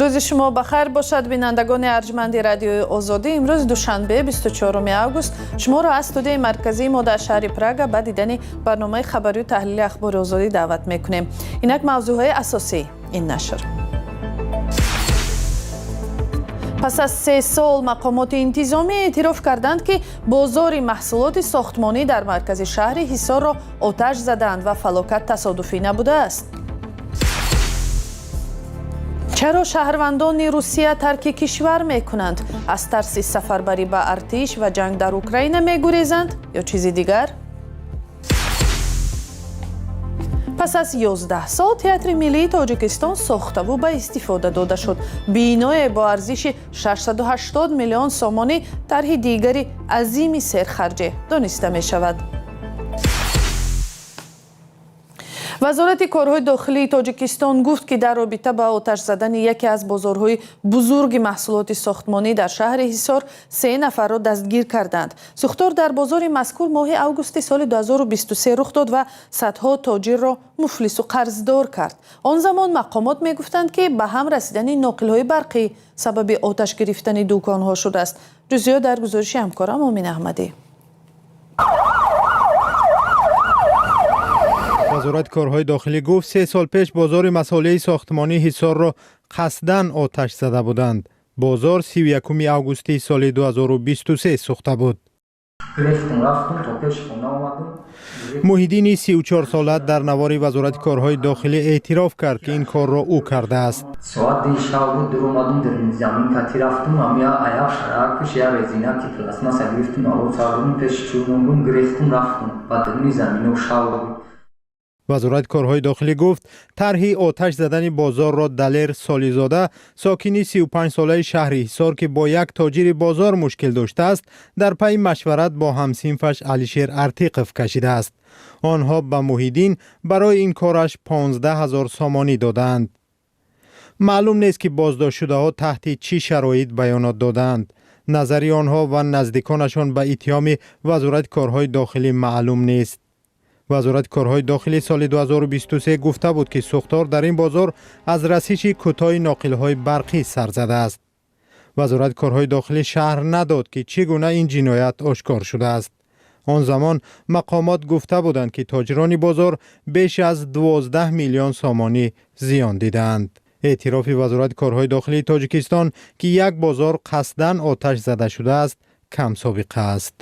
روز شما بخیر باشد بینندگان ارجمند رادیوی آزادی. امروز دوشنبه 24 آگوست شما را از استودیوی مرکزی ما در شهر پراگ به دیدن برنامه خبری و تحلیل اخبار آزادی دعوت میکنیم. اینک موضوعهای اساسی این نشر. پس از 3 سال مقامات انتظامی اعتراف کردند که بازار محصولات ساختمانی در مرکز شهر حصار را آتش زدند و فلاکت تصادفی نبوده است. چرا شهروندان روسیه ترک کشور میکنند؟ از ترس سفربری به ارتش و جنگ در اوکراین میگریزند یا چیزی دیگر؟ پس از 11 سال تئاتر ملی تاجیکستان ساخته و به استفاده داده شد. بینای با ارزش 680 میلیون سومانی طرح دیگری عظیم سرخرجه دانسته می شود. وزارت کارهای داخلی تاجیکستان گفت که در رابطه با آتش زدن یکی از بازارهای بزرگ محصولات ساختمانی در شهر حصار 3 نفر را دستگیر کردند. سوختار در بازار مذکور ماه اوگوست سال 2023 رخ داد و صدها تاجر را مفلس و قرضدار کرد. آن زمان مقامات می گفتند که به هم رسیدن ناقل‌های برقی سبب آتش گرفتن دکان‌ها شده است. جزئیات در گزارش همکارم امین احمدی. وزارت کارهای داخلی گفت 3 سال پیش بازار مصالح ساختمانی حصار را قصداً آتش زده بودند. بازار 31 آگوست سال 2023 ساخته بود. محیدین 34 ساله در نوار وزارت کارهای داخلی اعتراف کرد که این کار را او کرده است. ساعت دیشب بود در اومدم در زمین کتی رفتم امیا آیا شرکش یا رزینه که پلاسما گرفتم آلو سالون پیش چونم گرفتم رفتم و در زمین و شاور. وزارت کارهای داخلی گفت طرح آتش زدن بازار را دلیر سالیزاده ساکنی 35 ساله شهر حصار که با یک تاجر بازار مشکل داشته است در پی مشورت با همسینفش علیشیر ارتیقف کشیده است. آنها به محیدین برای این کارش 15,000 سامانی دادند. معلوم نیست که بازداشت شده ها تحت چی شرایط بیانات دادند. نظری آنها و نزدیکانشان به اتهام وزارت کارهای داخلی معلوم نیست. وزارت کارهای داخلی سال 2023 گفته بود که ساختار در این بازار از رسیش کوتاه ناقل‌های برقی سر زده است. وزارت کارهای داخلی شرح نداد که چگونه این جنایت آشکار شده است. آن زمان مقامات گفته بودند که تاجران بازار بیش از 12 میلیون سامانی زیان دیدند. اعتراف وزارت کارهای داخلی تاجیکستان که یک بازار قصداً آتش زده شده است کم سابقه است.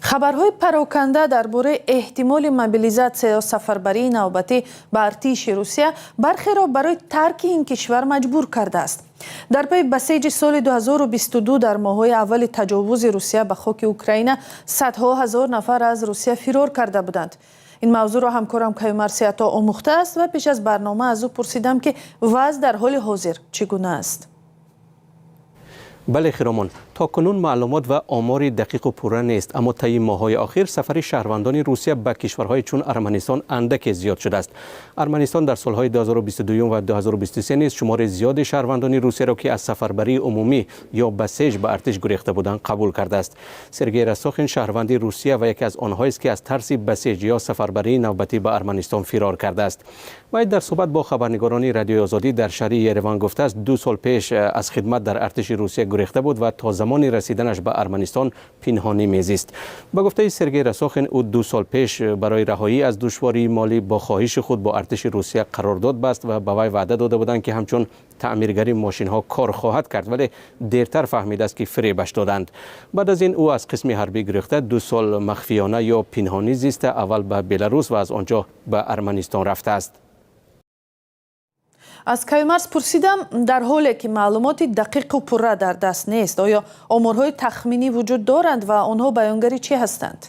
خبرهای پراکنده درباره احتمال موبیلیزاسیون یا سفربری نوبتی به ارتش روسیه برخی را برای ترک این کشور مجبور کرده است. در پی بسیج سال 2022 در ماه‌های اول تجاوز روسیه به خاک اوکراین صدها هزار نفر از روسیه فرار کرده بودند. این موضوع را همکارم کیومرث سیاتا آموخته است و پیش از برنامه از او پرسیدم که وضع در حال حاضر چگونه است. بله خیرامان، تا کنون معلومات و آمار دقیق و پوره نیست، اما طی ماه‌های اخیر سفر شهروندان روسیه به کشورهای چون ارمنستان اندک زیاد شده است. ارمنستان در سالهای 2022 و 2023 نیز شمار زیاد شهروندان روسیه را که از سفربری عمومی یا بسیج به ارتش گریخته بودند قبول کرده است. سرگئی رساخین شهروند روسیه و یکی از آنهایی است که از ترس بسیج یا سفربری نوبتی به ارمنستان فرار کرده است. و در صحبت با خبرنگاران رادیوی آزادی در شهر یریوان گفته است 2 سال پیش از خدمت در ارتش روسیه گریخته بود و تا زمان رسیدنش به ارمنستان پنهانی میزیست. با گفته سرگئی رساخین او 2 سال پیش برای رهایی از دشواری مالی با خواهش خود با ارتش روسیه قرارداد بست و به وی وعده داده بودند که همچون تعمیرگری ماشین ها کار خواهد کرد، ولی دیرتر فهمیده است که فریبش دادند. بعد از این او از قسم حربی گریخته 2 سال مخفیانه یا پنهانی زیسته، اول به بلاروس و از آنجا به ارمنستان رفته است. از کیومرث پرسیدم در حالی که معلومات دقیق و پوره در دست نیست آیا آمارهای تخمینی وجود دارند و آنها بیانگری چی هستند؟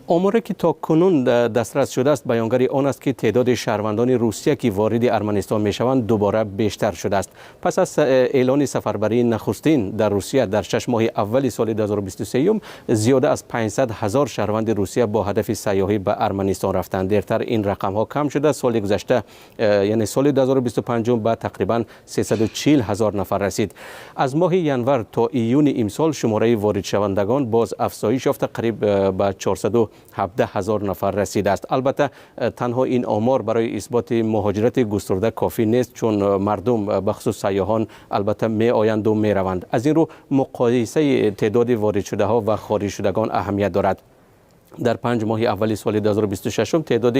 آماری که تا کنون دسترس شده است بیانگری آن است که تعداد شهروندان روسیه که وارد ارمنستان میشوند دوباره بیشتر شده است. پس از اعلان سفربری نخستین در روسیه در 6 ماه اول سال 2023 زیاده از 500,000 شهروند روسیه با هدف سیاحی به ارمنستان رفتند. دیرتر این رقم ها کم شده. سال گذشته یعنی سال 2025 به تقریبا 340,000 نفر رسید. از ماه ینور تا ایون امسال شماره وارد شوندگان باز افزایش یافته، قریب به 400 17,000 نفر رسیده است. البته تنها این آمار برای اثبات مهاجرت گسترده کافی نیست، چون مردم به خصوص سیاحان البته می آیند و می روند. از این رو مقایسه تعداد وارد شده ها و خارج شدگان اهمیت دارد. در 5 ماه اول سال 2026 تعداد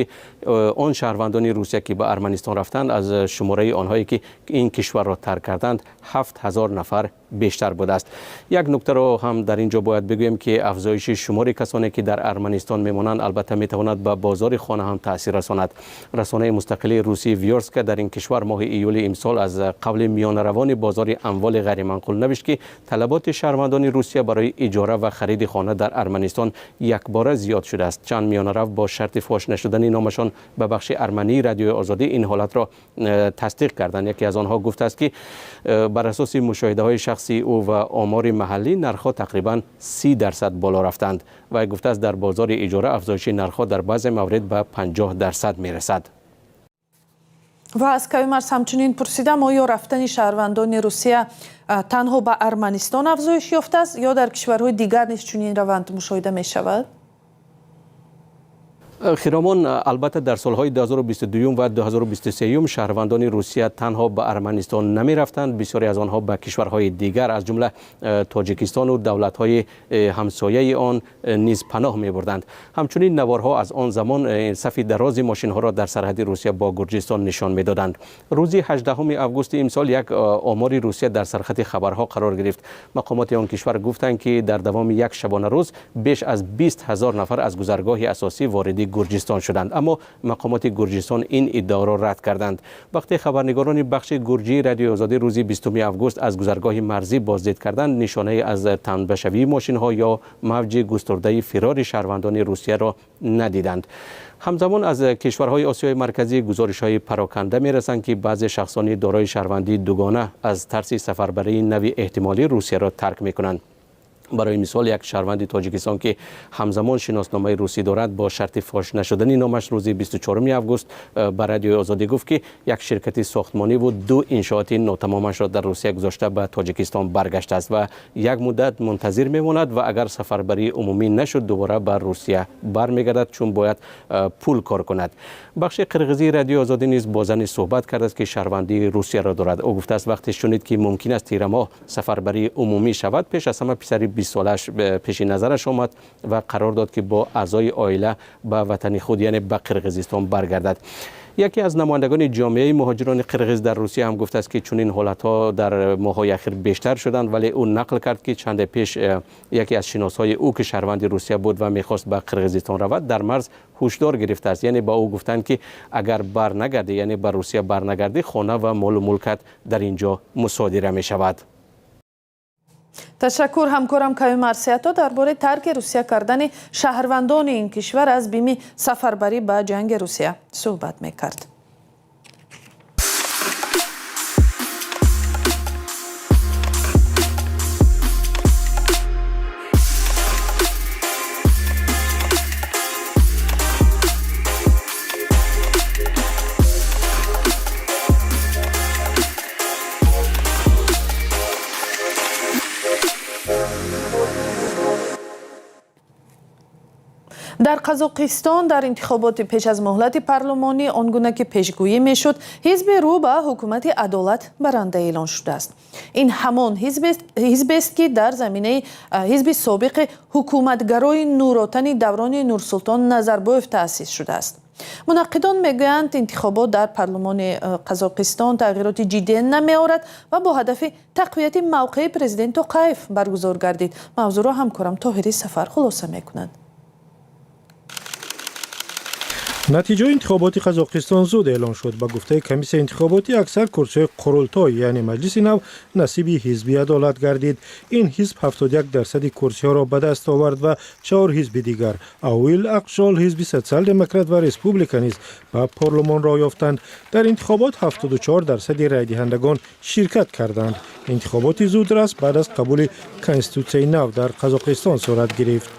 آن شهروندان روسیه که به ارمنستان رفتند از شماره آنهایی که این کشور را ترک کردند 7,000 نفر بیشتر بوده است. یک نکته را هم در اینجا باید بگویم که افزایش شمار کسانی که در ارمنستان میمانند البته میتواند به بازار خانه هم تاثیر رساند. رسانه مستقل روسی ویورسک در این کشور ماه ایول امسال از قبل میانروان بازار اموال غیر منقول نوشت که طلبات شهروندان روسیه برای اجاره و خرید خانه در ارمنستان یکباره زیاد شده است. چند میانرو با شرط فاش نشدن نامشان به بخش ارمنی رادیو آزادی این حالت را تصدیق کردند. یکی از آنها گفته است که بر اساس مشاهده های شخصی او و آمار محلی نرخ‌ها تقریبا 30% بالا رفتند و گفته است در بازار اجاره افزایش نرخ‌ها در بعضی موارد به 50% میرسد. و از کیومرث همچنین پرسیدم آیا رفتن شهروندان روسیه تنها به ارمنستان افزایش یافته است یا در کشورهای دیگر نیز چنین روند مشاهده می شود؟ خیرامان، البته در سالهای 2022 و 2023 شهروندان روسیه تنها به ارمنستان نمی رفتند، بسیاری از آنها به کشورهای دیگر از جمله تاجیکستان و دولت‌های همسایه آن نیز پناه می بردند. همچنین نوارها از آن زمان صف دراز ماشین‌ها را در سرحد روسیه با گرجستان نشان می‌دادند. روز 18 آگوست امسال یک آمار روسیه در سرخط خبرها قرار گرفت. مقامات آن کشور گفتند که در دوام یک شبانه روز بیش از 20,000 نفر از گذرگاه اساسی وارد گرجستان شدند، اما مقامات گرجستان این ادعا را رد کردند. وقتی خبرنگاران بخش گرجی رادیو آزادی روز 20 آگوست از گذرگاه مرزی بازدید کردند، نشانه از تنبشوی ماشین‌ها یا موج گسترده فرار شهروندان روسیه را ندیدند. همزمان از کشورهای آسیای مرکزی گزارش‌های پراکنده می‌رسند که بعضی شخصان دارای شهروندی دوگانه از ترس سفربری نوی احتمالی روسیه را ترک می‌کنند. برای مثال یک شهروند تاجیکستان که همزمان شناسنامه روسی دارد با شرط فاش نشدن نامش روز 24 آگوست به رادیو آزادی گفت که یک شرکت ساختمانی و 2 انشاءات ناتمامش را در روسیه گذاشته به تاجیکستان برگشته است و یک مدت منتظر میماند و اگر سفربری عمومی نشد دوباره به روسیه برمیگردد، چون باید پول کار کند. بخش قرقیزی رادیو آزادی نیز با زنی صحبت کرده است که شهروندی روسیه را دارد. او گفته است وقتی شنید که ممکن است تیر ماه سفربری عمومی شود، پیش از همه پسری 20 سالش پیش نظرش آمد و قرار داد که با اعضای عائله به وطن خود یعنی به قرقیزستان برگردد. یکی از نمایندگان جامعه مهاجران قرقیز در روسیه هم گفته است که چنین حالت‌ها در ماه‌های اخیر بیشتر شدند، ولی او نقل کرد که چند پیش یکی از شناسای او که شهروند روسیه بود و می‌خواست به قرقیزستان رود در مرز هشدار گرفته است. یعنی با او گفتند که اگر برنگردی یعنی به روسیه برنگردی خانه و مال و ملکت در اینجا مصادره می‌شود. تشکر همکارم کیومرث درباره ترک روسیه کردن شهروندان این کشور از بیم سفربری به جنگ روسیه صحبت میکرد. در قزاقستان در انتخابات پیش از مهلت پارلمانی آنگونه که پیشگویی میشد حزب رو به حکومت عدالت برنده اعلان شده است. این همان حزب است که در زمینه حزب سابق حکومتگرای نوراتن دوران نورسلطان نظربایف تأسیس شده است. منقدان میگویند انتخابات در پارلمان قزاقستان تغییرات جدی نمی‌آورد و با هدف تقویت موقع پرزیدنت توقایف برگزار گردید. موضوع را همکارم طاهری سفر خلاصه میکنند. نتیجه انتخابات قزاقستان زود اعلان شد. با گفته کمیسیون انتخاباتی اکثر کرسی قرولتای یعنی مجلس نو نصیب حزب عدالت گردید. این حزب 71% کرسی ها را به دست آورد و 4 حزب دیگر اویل، اقشال، حزب سوسیال دموکرات و ریسپوبلیکانیسم به پارلمان را یافتند. در انتخابات 74% رای دهندگان شرکت کردند. انتخابات زودرس بعد از قبول کنستیتوسیون نو در قزاقستان صورت گرفت.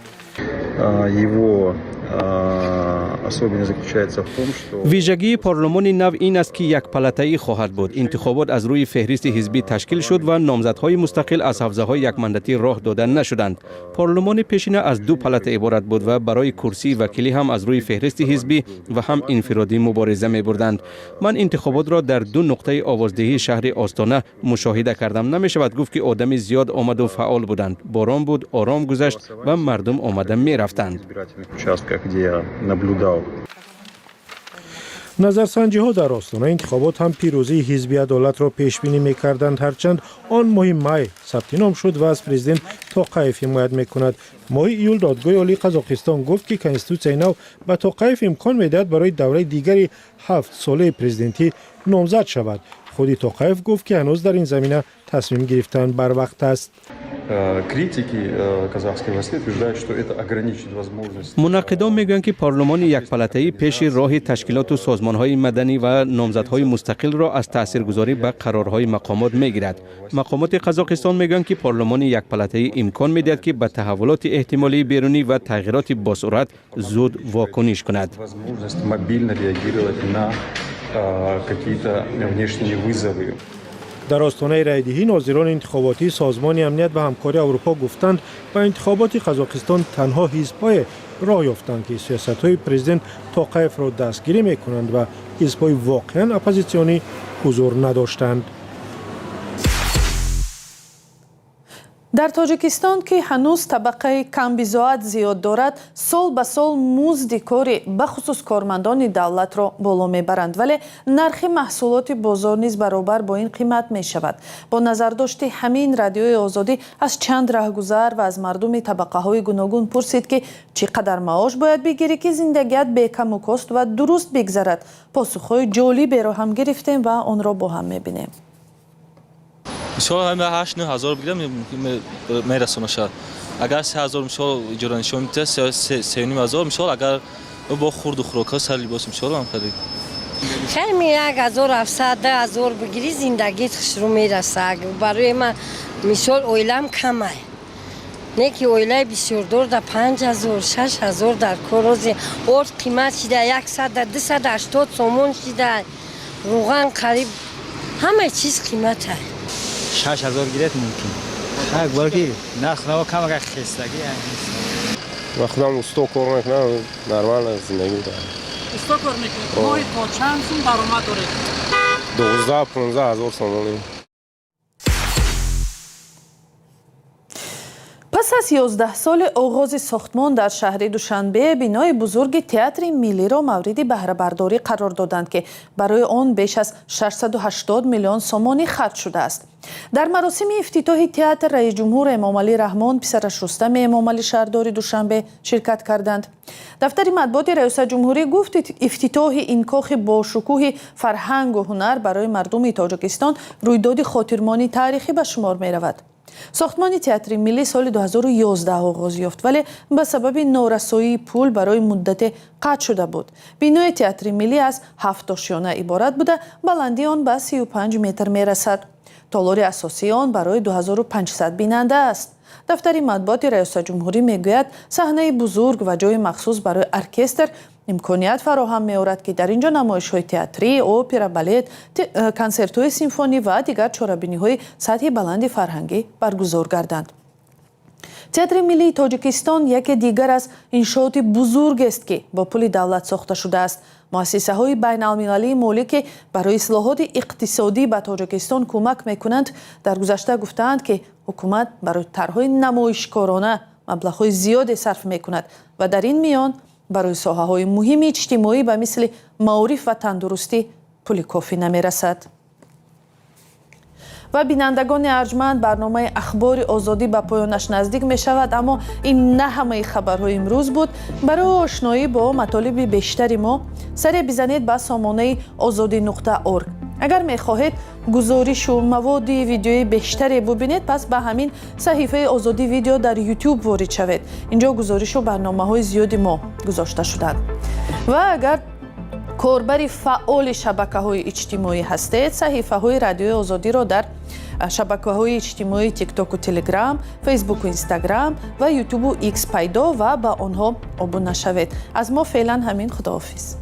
особенность заключается в том, что ویژگی پارلمان نو این است که یک پلاته‌ای خواهد بود. انتخابات از روی فهرست حزبی تشکیل شد و نامزدهای مستقل از حوزه‌های یک مانداتی راه داده نشدند. پارلمان پیشینه از دو پلاته عبارت بود و برای کرسی وکیلی هم از روی فهرست حزبی و هم انفرادی مبارزه می‌بردند. من انتخابات را در دو نقطه آوازدهی شهر آستانه مشاهده کردم. نمی‌شود گفت که آدم زیاد آمد و فعال بودند. باران بود، آرام گذشت و مردم آمده می‌رفتند. نظرسنجی ها در آستانه انتخابات هم پیروزی حزب عدالت را پیش بینی می کردند، هرچند آن ماه می ثبت نام شد و از پرزیدنت توقیف حمایت می کند. ماه ایول دادگاه عالی قزاقستان گفت که کنستیتوسیای نو به توقیف امکان می دهد برای دوره دیگری 7 ساله پرزیدنتی نامزد شود. خود توقیف گفت که هنوز در این زمینه تصمیم گرفتن بر وقت است. مناقضان میگویند که پارلمان یک پلاته‌ای پیش راه تشکیلات و سازمان‌های مدنی و نامزدهای مستقل را از تاثیرگذاری به قرارهای مقامات میگیرد. مقامات قزاقستان میگویند که پارلمان یک پلاته‌ای امکان میدهد که به تحولات احتمالی بیرونی و تغییرات با سرعت زود واکنش کند. در آستانه رایدهی ناظران انتخاباتی سازمان امنیت و همکاری اروپا گفتند به انتخابات قزاقستان تنها حزب‌های راه یافتند که سیاست‌های پرزیدنت توقیف را دستگیری می‌کنند و حزب‌های واقعاً اپوزیسیونی حضور نداشتند. در تاجیکستان که هنوز طبقه کمبیزاعت زیاد دارد، سال به سال مزد کاری به خصوص کارمندان دولت را بالا میبرند، ولی نرخ محصولات بازار نیز برابر با این قیمت می شود. با نظرداشت همین رادیوی آزادی از چند راهگذر و از مردم طبقه های گوناگون پرسید که چقدر معاش باید بگیری که زندگیت به کم و کاست و درست بگذرد. پاسخهای جالبی را هم گرفتیم و آن را با هم میبینیم. مثلا همه 8-9 هزار بگیرم میرسونه شد. اگر 3 هزار مثلا اجاره نشون میده 3.5 هزار مثلا اگر با خورد و خوراک ها سر لباس مثلا هم خرید. خیلی 1700 10,000 بگیری زندگیت خوش رو میرسه. برای من مثال اویلم کمه. نه که اویله بسیار دور در 5,000 6,000 در کروزی اور قیمت شده 100 280 سومون شده. روغن قریب همه چیز قیمته. 6,000 گیرت ممکن. یک بار که نخ نوا کم اگر خستگی هست. و خودم استا کار میکنم نرمال زندگی دارم. استا کار میکنم. ماهی تا چند سوم درآمد دارید؟ 12-15 هزار سومانی. پس از 11 سال آغاز ساختمان در شهر دوشنبه، بینای بزرگ تئاتر ملی را مورد بهره برداری قرار دادند که برای آن بیش از 680 میلیون سومانی خرج شده است. در مراسم افتتاح تئاتر رئیس جمهور امامعلی رحمان، پسرش رستم امامعلی شهردار دوشنبه شرکت کردند. دفتر مطبوعات رئیس جمهوری گفت افتتاح این کاخ با شکوه فرهنگ و هنر برای مردم تاجیکستان رویداد خاطرمانی تاریخی به شمار می رود. ساختمان تئاتر ملی سال 2011 آغاز یافت، ولی به سبب نارسایی پول برای مدت قطع شده بود. بینای تئاتر ملی از 7 آشیانه عبارت بوده، بلندی آن به 35 متر می رسد. تالار اساسی آن برای 2500 بیننده است. دفتر مطبوعات رئیس جمهوری میگوید صحنه بزرگ و جای مخصوص برای ارکستر امکانیت فراهم می‌آورد که در اینجا نمایش‌های تئاتری، اپرا، بالت، کنسرت‌های سیمفونی و دیگر چاره‌بینی‌های سطح بلند فرهنگی برگزار گردند. تئاتر ملی تاجیکستان یکی دیگر از انشاءات بزرگ است که با پول دولت ساخته شده است. مؤسسه‌های بین‌المللی مالی که برای اصلاحات اقتصادی به تاجیکستان کمک می‌کنند در گذشته گفتند که حکومت برای طرح‌های نمایشکارانه مبلغ‌های زیادی صرف می‌کند و در این میان برای ساحه‌های مهم اجتماعی به مثل معارف و تندرستی پول کافی نمی‌رسد. و بینندگان ارجمند، برنامه اخبار آزادی به پایانش نزدیک می شود، اما این نه همه خبرهای امروز بود. برای آشنایی با مطالب بیشتری ما سری بزنید به سامانه azadi.org. اگر می خواهید گزارش و مواد ویدیویی بیشتری ببینید، پس به همین صحیفه آزادی ویدیو در یوتیوب وارد شوید. اینجا گزارش و برنامه‌های زیادی ما گذاشته شدند. و اگر کاربر فعال شبکه‌های اجتماعی هستید، صحیفه‌های رادیوی آزادی را در шабакаҳои иҷтимоии тикток و телеграм, фейсбук و инстаграм ва ютубу икс пайдо ва ба онҳо обуна шавед. аз мо феълан ҳамин. худоҳофиз.